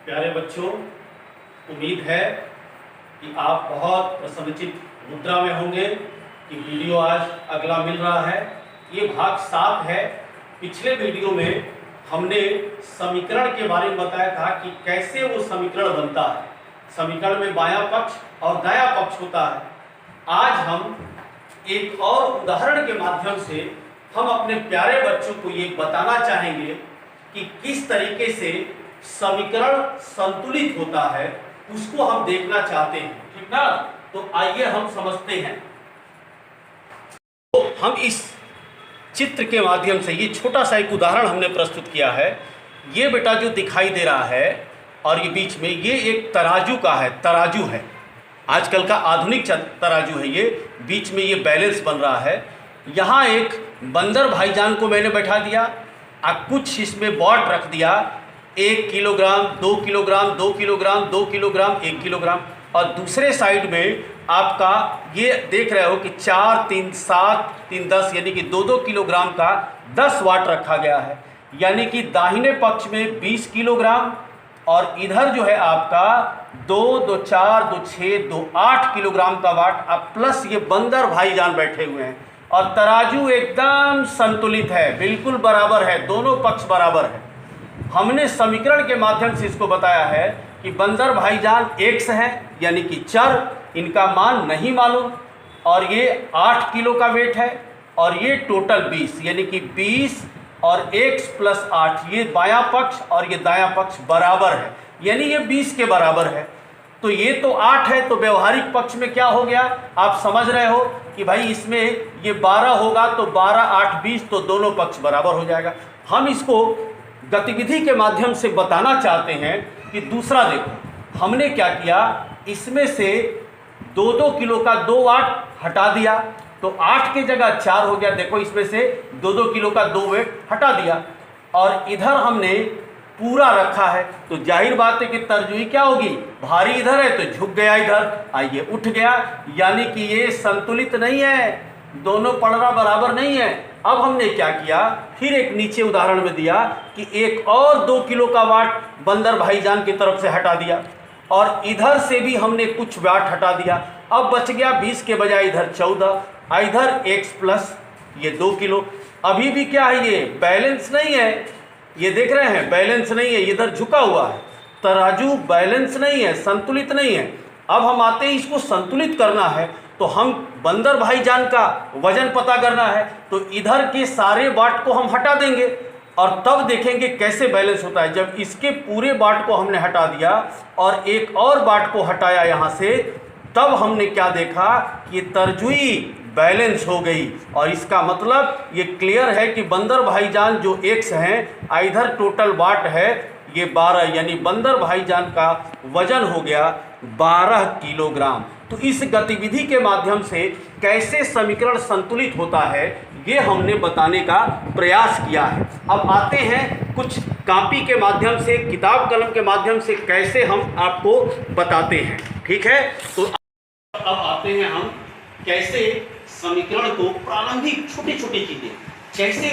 प्यारे बच्चों, उम्मीद है कि आप बहुत प्रसन्नचित्त मुद्रा में होंगे कि वीडियो आज अगला मिल रहा है। ये भाग 7 है। पिछले वीडियो में हमने समीकरण के बारे में बताया था कि कैसे वो समीकरण बनता है। समीकरण में बायां पक्ष और दायां पक्ष होता है। आज हम एक और उदाहरण के माध्यम से हम अपने प्यारे बच्चों को ये बताना चाहेंगे कि किस तरीके से समीकरण संतुलित होता है, उसको हम देखना चाहते हैं। ठीक ना? तो आइए हम समझते हैं। तो हम इस चित्र के माध्यम से ये छोटा सा एक उदाहरण हमने प्रस्तुत किया है। ये बेटा जो दिखाई दे रहा है और ये बीच में ये एक तराजू का है, तराजू है, आजकल का आधुनिक तराजू है। ये बीच में ये बैलेंस बन रहा है। यहाँ एक बंदर भाईजान को मैंने बैठा दिया और कुछ इसमें बॉट रख दिया, 1 kilogram, 2 kilogram, 2 kilogram, 2 kilogram, 1 kilogram. और दूसरे साइड में आपका ये देख रहे हो कि 4, 3, 7, 3, 10 यानी कि 2-2 किलोग्राम का 10 वाट रखा गया है। यानी कि दाहिने पक्ष में 20 किलोग्राम और इधर जो है आपका 2, 2, 4, 2, 6, 2, 8 किलोग्राम का वाट। अब प्लस ये बंदर भाईजान बैठे हुए हैं और तराजू एकदम संतुलित है, बिल्कुल बराबर है, दोनों पक्ष बराबर है। हमने समीकरण के माध्यम से इसको बताया है कि बंदर भाईजान x है, यानी कि चर, इनका मान नहीं मालूम, और ये 8 किलो का वेट है और ये टोटल 20, यानी कि 20 और x + 8, ये बायां पक्ष और ये दायां पक्ष बराबर है, यानी ये 20 के बराबर है। तो ये तो 8 है, तो व्यवहारिक पक्ष में क्या हो गया आप समझ रहे हो कि भाई इसमें ये 12 होगा, तो 12, 8, 20, तो दोनों पक्ष बराबर हो जाएगा। हम इसको गतिविधि के माध्यम से बताना चाहते हैं कि दूसरा देखो, हमने क्या किया, इसमें से 2-2 किलो का 2 वाट हटा दिया, तो 8 की जगह 4 हो गया। देखो इसमें से 2-2 किलो का 2 वेट हटा दिया और इधर हमने पूरा रखा है, तो जाहिर बात है कि तरजुई क्या होगी, भारी इधर है तो झुक गया इधर, आइए उठ गया, यानी कि ये संतुलित नहीं है, दोनों पलड़ा बराबर नहीं है। अब हमने क्या किया, फिर एक नीचे उदाहरण में दिया कि एक और 2 किलो का वाट बंदर भाईजान की तरफ से हटा दिया और इधर से भी हमने कुछ वाट हटा दिया। अब बच गया 20 के बजाय इधर 14, इधर x प्लस ये 2 किलो। अभी भी क्या है, ये बैलेंस नहीं है, ये देख रहे हैं बैलेंस नहीं है, इधर झुका हुआ है, तराजू बैलेंस नहीं है, संतुलित नहीं है। अब हम आते हैं, इसको संतुलित करना है तो हम बंदर भाईजान का वजन पता करना है, तो इधर के सारे वाट को हम हटा देंगे और तब देखेंगे कैसे बैलेंस होता है। जब इसके पूरे वाट को हमने हटा दिया और एक और वाट को हटाया यहाँ से, तब हमने क्या देखा कि तरजुई बैलेंस हो गई। और इसका मतलब ये क्लियर है कि बंदर भाईजान जो x हैं, इधर टोटल वाट है ये 12, यानी बंदर भाईजान का वजन हो गया 12 किलोग्राम। तो इस गतिविधि के माध्यम से कैसे समीकरण संतुलित होता है, ये हमने बताने का प्रयास किया है। अब आते हैं कुछ कॉपी के माध्यम से, किताब कलम के माध्यम से कैसे हम आपको बताते हैं। ठीक है, तो अब आते हैं हम कैसे समीकरण को, प्रारंभिक छोटी छोटी चीजें कैसे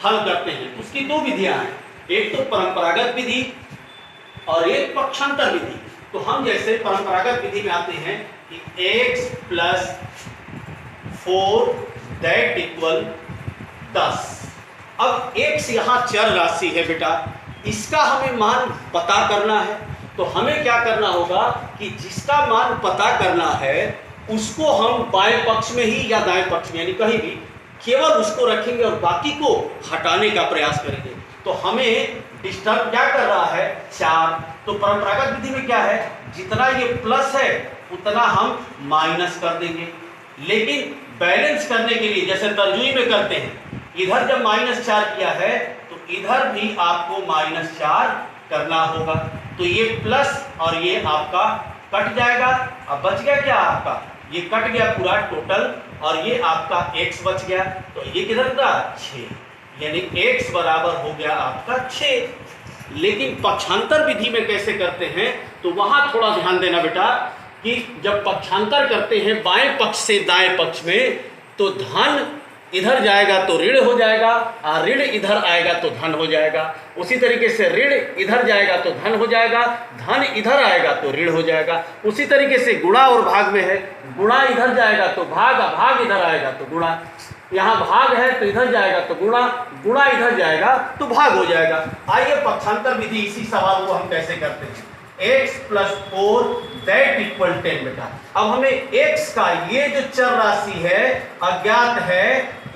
हल करते हैं। उसकी 2 विधियां हैं, एक तो परंपरागत विधि और एक पक्षांतर विधि। तो हम जैसे परंपरागत विधि में आते हैं कि x + 4 दैट इक्वल 10। अब x यहाँ चर राशि है बेटा, इसका हमें मान पता करना है। तो हमें क्या करना होगा कि जिसका मान पता करना है उसको हम बाएं पक्ष में ही या दाएं पक्ष में, यानी कहीं भी केवल उसको रखेंगे और बाकी को हटाने का प्रयास करेंगे। तो हमें डिस्टर्ब क्या कर रहा है, 4। तो परंपरागत विधि में क्या है, जितना ये प्लस है उतना हम माइनस कर देंगे। लेकिन बैलेंस करने के लिए जैसे तरजुई में करते हैं, इधर जब -4 किया है तो इधर भी आपको -4 करना होगा। तो ये प्लस और ये आपका कट जाएगा। अब बच गया क्या आपका, ये कट गया पूरा टोटल और ये आपका x बच गया। तो ये किधर था, 6, यानी x बराबर हो गया आपका 6। लेकिन पक्षांतर विधि में कैसे करते हैं, तो वहां थोड़ा ध्यान देना बेटा कि जब पक्षांतर करते हैं बाएं पक्ष से दाएं पक्ष में, तो धन इधर जाएगा तो ऋण हो जाएगा, और ऋण इधर आएगा तो धन हो जाएगा। उसी तरीके से ऋण इधर जाएगा तो धन हो जाएगा, धन इधर आएगा तो ऋण हो जाएगा। उसी तरीके से गुणा और भाग में है, गुणा इधर जाएगा तो भाग, भाग इधर आएगा तो गुणा। यहाँ भाग है तो इधर जाएगा तो गुणा, गुणा इधर जाएगा तो भाग हो जाएगा। आइए पक्षांतर विधि इसी सवाल को हम कैसे करते हैं। x + 4 दैट इक्वल 10 बेटा। अब हमें x का ये जो चर राशि है अज्ञात है,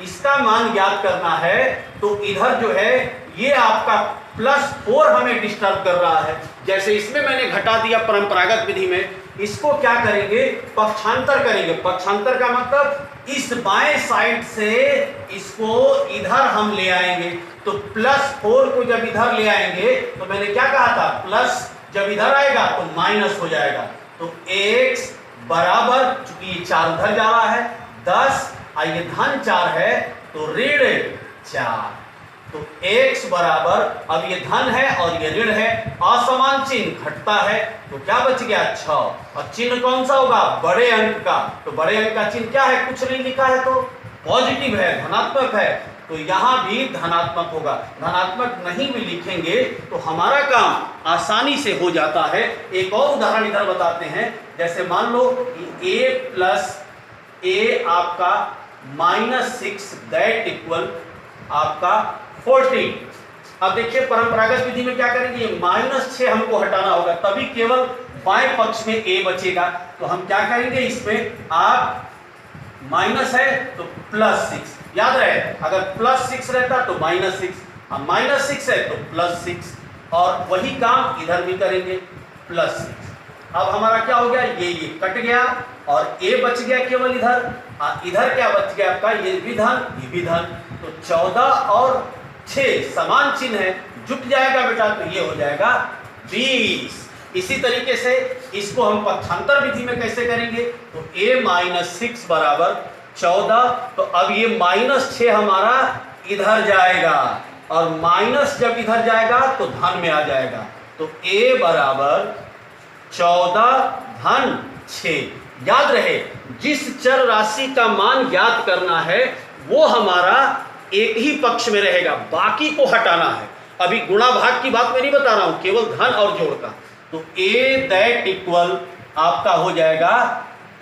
इसका मान ज्ञात करना है। तो इधर जो है ये आपका +4 हमें डिस्टर्ब कर रहा है। जैसे इसमें मैंने घटा दिया परंपरागत विधि में, इसको क्या करेंगे, पक्षांतर करेंगे। पक्षांतर का मतलब इस बाएं साइड से इसको इधर हम ले आएंगे। तो +4 को जब इधर ले आएंगे तो मैंने क्या कहा था, प्लस जब इधर आएगा तो माइनस हो जाएगा। तो x बराबर, चूंकि ये 4 उधर जा रहा है, 10, ये धन 4 है तो ऋण 4। तो x बराबर, अब ये धन है और ये ऋण है, असमान चिन्ह घटता है तो क्या बच गया 6। और चिन्ह कौन सा होगा, बड़े अंक का। तो बड़े अंक का चिन्ह क्या है, कुछ नहीं लिखा है तो पॉजिटिव है, धनात्मक है, तो यहां भी धनात्मक होगा। धनात्मक नहीं भी लिखेंगे तो हमारा काम आसानी से हो जाता है। एक और उदाहरण इधर बताते हैं। जैसे मान लो a + a आपका -6 दैट इक्वल आपका 14। अब देखिए परंपरागत विधि में क्या करेंगे, ये -6 हमको हटाना होगा, तभी केवल बाएं पक्ष में a बचेगा। तो हम क्या करेंगे, इसमें आप माइनस है तो +6, याद रहे अगर +6 रहता तो -6, अब -6 है तो +6, और वही काम इधर भी करेंगे +6। अब हमारा क्या हो गया, ये कट गया और a बच गया केवल इधर। इधर क्या बच गया आपका, ये भी धन, ये भी धन। तो 14 और 6 समान चिन्ह है, जुट जाएगा बेटा, तो ये हो जाएगा 20। इसी तरीके से इसको हम पक्षांतर विधि में कैसे करेंगे, तो a - 6 बराबर 14। तो अब ये -6 हमारा इधर जाएगा, और माइनस जब इधर जाएगा तो धन में आ जाएगा। तो a बराबर 14 धन 6। याद रहे, जिस चर राशि का मान ज्ञात करना है वो हमारा एक ही पक्ष में रहेगा, बाकी को हटाना है। अभी गुणा भाग की बात मैं नहीं बता रहा हूं, केवल धन और जोड़ का। तो a दैट इक्वल आपका हो जाएगा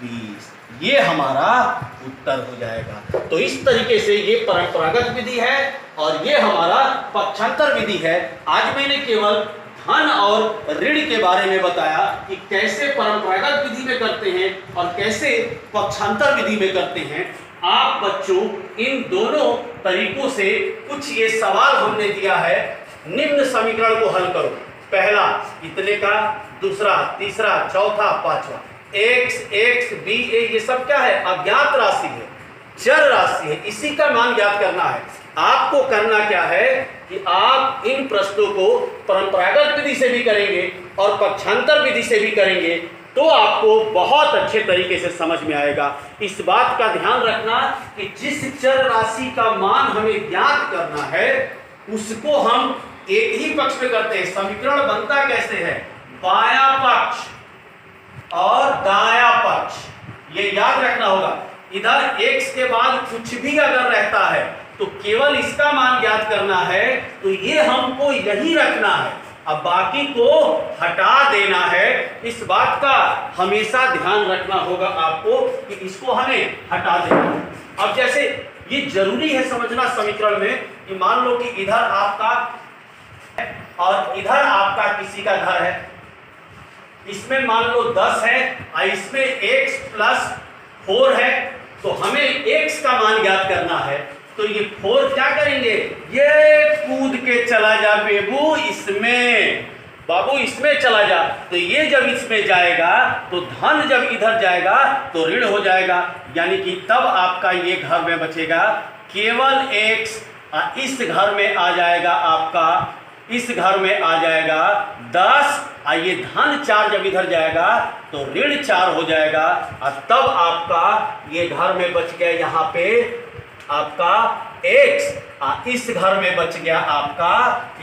20। ये हमारा उत्तर हो जाएगा। तो इस तरीके से ये परंपरागत विधि है और ये हमारा पक्षांतर विधि है। आज मैंने केवल धन और ऋण के बारे में बताया कि कैसे परंपरागत विधि में करते हैं और कैसे पक्षांतर विधि में करते हैं। आप बच्चों इन दोनों तरीकों से कुछ ये सवाल हमने दिया है, निम्न समीकरण को हल करो। पहला इतने का, दूसरा, तीसरा, चौथा, पांचवा। x b a ये सब क्या है, अज्ञात राशि है, चर राशि है, इसी का मान ज्ञात करना है। आपको करना क्या है कि आप इन प्रश्नों को परंपरागत विधि से भी करेंगे और पक्षांतर विधि से भी करेंगे तो आपको बहुत अच्छे तरीके से समझ में आएगा। इस बात का ध्यान रखना कि जिस चर राशि का मान हमें ज्ञात करना है उसको हम एक ही पक्ष में करते हैं। समीकरण बनता कैसे है, बायां पक्ष और दायां पक्ष, ये याद रखना होगा। इधर x के बाद कुछ भी अगर रहता है तो केवल इसका मान ज्ञात करना है, तो ये हमको यही रखना है, अब बाकी को हटा देना है। इस बात का हमेशा ध्यान रखना होगा आपको कि इसको हमें हटा देना है। अब जैसे ये जरूरी है समझना समीकरण में कि मान लो कि इधर आपका और इधर आपका किसी का घर है, इसमें मान लो 10 है और इसमें x + 4 है, तो हमें x का मान ज्ञात करना है। तो ये 4 क्या करेंगे, ये कूद के चला जा बेबू इसमें, बाबू इसमें चला जा। तो ये जब इसमें जाएगा तो धन जब इधर जाएगा तो ऋण हो जाएगा, यानी कि तब आपका ये घर में बचेगा केवल x। इस घर में आ जाएगा आपका, इस घर में आ जाएगा 10, ये धन 4 जब इधर जाएगा तो ऋण 4 हो जाएगा, और तब आपका ये घर में बच गया यहाँ पे आपका x, इस घर में बच गया आपका,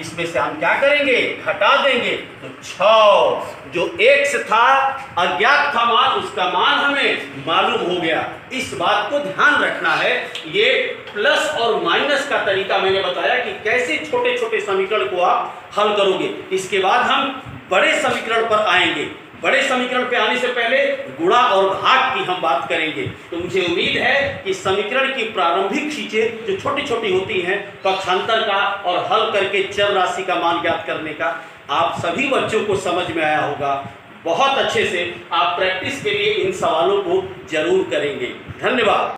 इसमें से हम क्या करेंगे, घटा देंगे, तो 6। जो x था अज्ञात था मान, उसका मान हमें मालूम हो गया। इस बात को ध्यान रखना है। ये प्लस और माइनस का तरीका मैंने बताया कि कैसे छोटे छोटे समीकरण को आप हल करोगे। इसके बाद हम बड़े समीकरण पर आएंगे। बड़े समीकरण पे आने से पहले गुणा और भाग की हम बात करेंगे। तो मुझे उम्मीद है कि समीकरण की प्रारंभिक चीजें जो छोटी छोटी होती हैं, पक्षांतर का और हल करके चर राशि का मान ज्ञात करने का, आप सभी बच्चों को समझ में आया होगा। बहुत अच्छे से आप प्रैक्टिस के लिए इन सवालों को जरूर करेंगे। धन्यवाद।